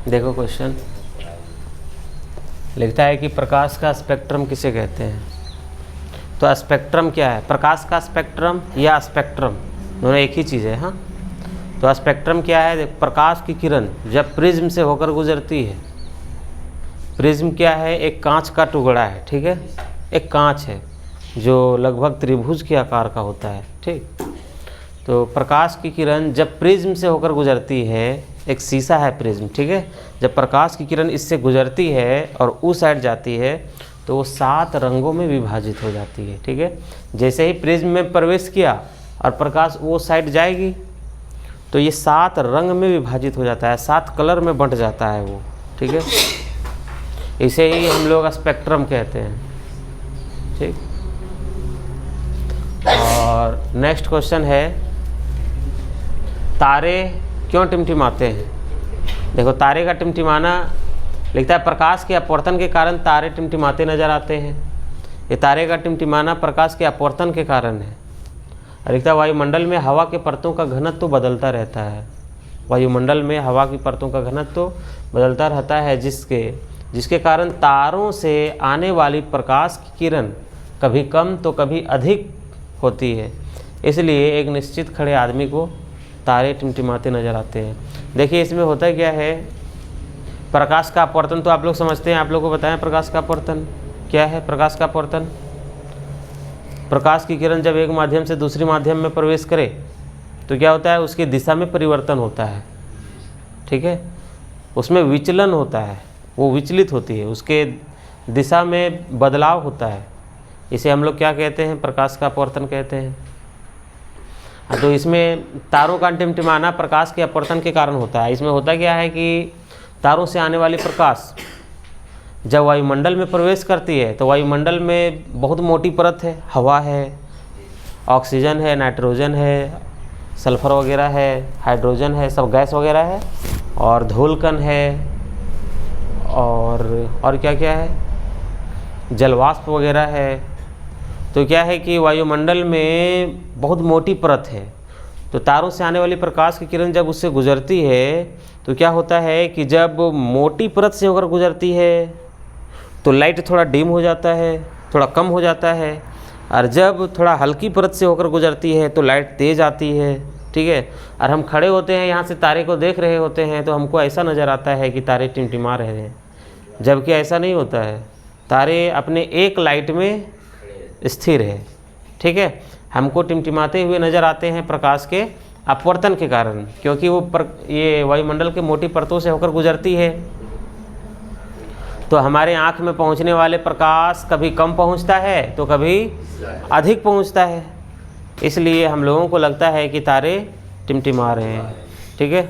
देखो क्वेश्चन लिखता है कि प्रकाश का स्पेक्ट्रम किसे कहते हैं। तो स्पेक्ट्रम क्या है? प्रकाश का स्पेक्ट्रम या स्पेक्ट्रम दोनों एक ही चीज़ है। हाँ, तो स्पेक्ट्रम क्या है? प्रकाश की किरण जब प्रिज्म से होकर गुजरती है। प्रिज्म क्या है? एक कांच का टुकड़ा है, ठीक है, एक कांच है जो लगभग त्रिभुज के आकार का होता है, ठीक। तो प्रकाश की किरण जब प्रिज्म से होकर गुजरती है, एक शीशा है प्रिज्म, ठीक है, जब प्रकाश की किरण इससे गुजरती है और उस साइड जाती है तो वो 7 रंगों में विभाजित हो जाती है, ठीक है। जैसे ही प्रिज्म में प्रवेश किया और प्रकाश वो साइड जाएगी तो ये 7 रंग में विभाजित हो जाता है, 7 कलर में बंट जाता है वो, ठीक है। इसे ही हम लोग स्पेक्ट्रम कहते हैं, ठीक। और नेक्स्ट क्वेश्चन है, तारे क्यों टिमटिमाते हैं? देखो, तारे का टिमटिमाना लिखता है प्रकाश के अपवर्तन के कारण तारे टिमटिमाते नजर आते हैं। ये तारे का टिमटिमाना प्रकाश के अपवर्तन के कारण है। लिखता है वायुमंडल में हवा के परतों का घनत्व तो बदलता रहता है। वायुमंडल में हवा की परतों का घनत्व तो बदलता रहता है, जिसके कारण तारों से आने वाली प्रकाश की किरण कभी कम तो कभी अधिक होती है। इसलिए एक निश्चित खड़े आदमी को तारे टिमटिमाते नजर आते हैं। देखिए, इसमें होता क्या है, प्रकाश का अपवर्तन तो आप लोग समझते हैं, आप लोग को बताएं प्रकाश का अपवर्तन क्या है। प्रकाश का अपवर्तन, प्रकाश की किरण जब एक माध्यम से दूसरे माध्यम में प्रवेश करे तो क्या होता है, उसकी दिशा में परिवर्तन होता है, ठीक है, उसमें विचलन होता है, वो विचलित होती है, उसके दिशा में बदलाव होता है। इसे हम लोग क्या कहते हैं? प्रकाश का अपवर्तन कहते हैं। तो इसमें तारों का टिमटिमाना प्रकाश के अपवर्तन के कारण होता है। इसमें होता क्या है कि तारों से आने वाली प्रकाश जब वायुमंडल में प्रवेश करती है तो वायुमंडल में बहुत मोटी परत है, हवा है, ऑक्सीजन है, नाइट्रोजन है, सल्फर वगैरह है, हाइड्रोजन है, सब गैस वगैरह है, और धूलकण है, और क्या क्या है, जलवाष्प वगैरह है। तो क्या है कि वायुमंडल में बहुत मोटी परत है, तो तारों से आने वाली प्रकाश की किरण जब उससे गुजरती है तो क्या होता है कि जब मोटी परत से होकर गुजरती है तो लाइट थोड़ा डिम हो जाता है, थोड़ा कम हो जाता है, और जब थोड़ा हल्की परत से होकर गुजरती है तो लाइट तेज़ आती है, ठीक है। और हम खड़े होते हैं, यहाँ से तारे को देख रहे होते हैं तो हमको ऐसा नज़र आता है कि तारे टिमटिमा रहे हैं, जबकि ऐसा नहीं होता है। तारे अपने एक लाइट में स्थिर है, ठीक है। हमको टिमटिमाते हुए नज़र आते हैं प्रकाश के अपवर्तन के कारण, क्योंकि ये वायुमंडल के मोटी परतों से होकर गुजरती है। तो हमारे आँख में पहुँचने वाले प्रकाश कभी कम पहुँचता है तो कभी अधिक पहुँचता है, इसलिए हम लोगों को लगता है कि तारे टिमटिमा रहे हैं, ठीक है।